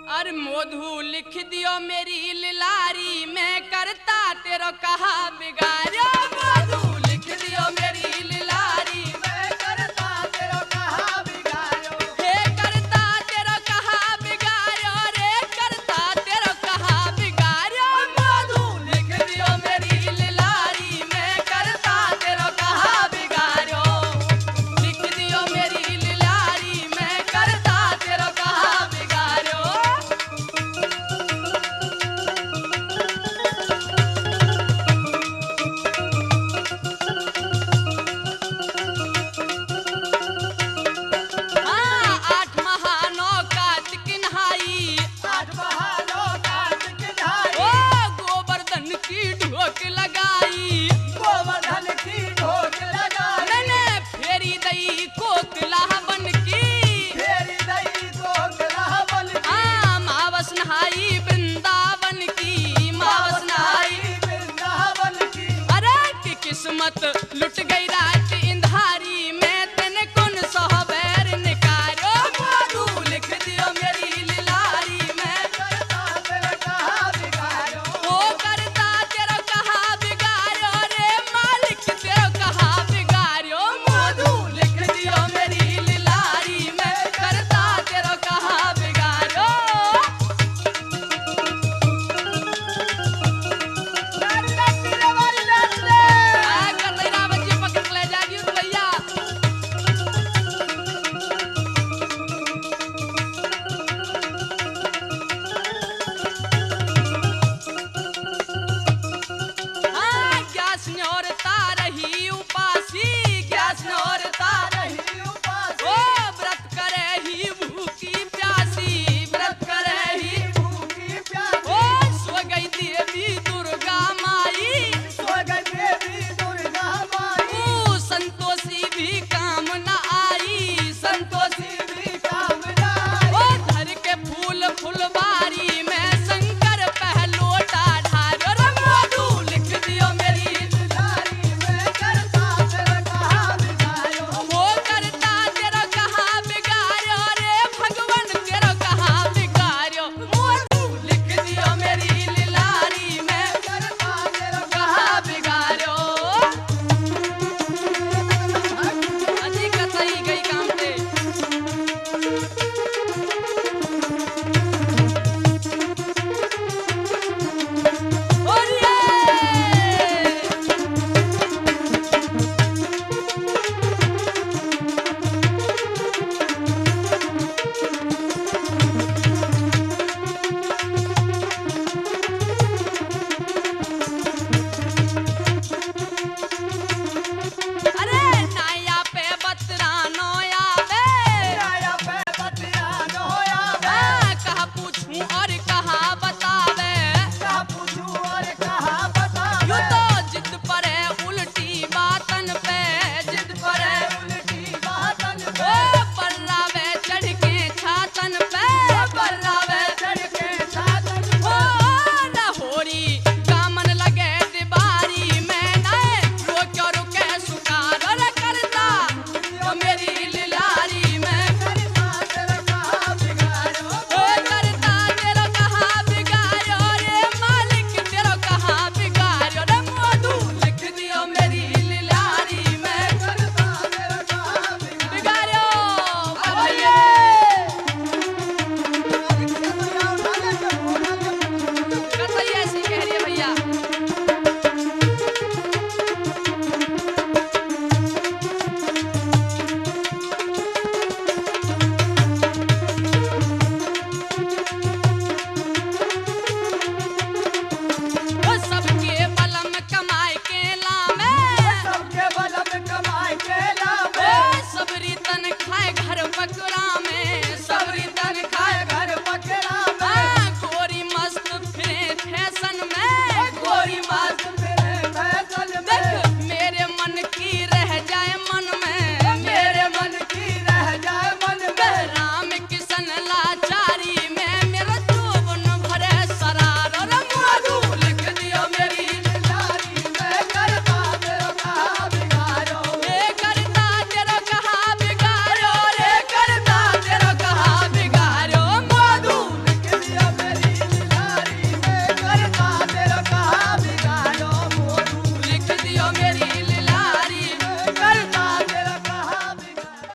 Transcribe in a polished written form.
अरे मोधु लिख दियो मेरी लिलारी, मैं करता तेरो कहा बिगाड़ो। मोधु लिख दियो मेरी लिलारी, मैं करता तेरो कहा बिगाड़ो। हे करता तेरो कहा बिगाड़ो, रे करता तेरो कहा बिगाड़ो। मोधु लिख दियो मेरी लिलारी, मैं करता तेरो कहा बिगाड़ो। लिख दियो मेरी लिलारी, मैं करता तेरो कहा बिगाड़ो। हाँ, आठ महानौ कार्तिक नहाई, आठ बहारों कार्तिक नहाई, ओ गोवर्धन की ढोक लगाई।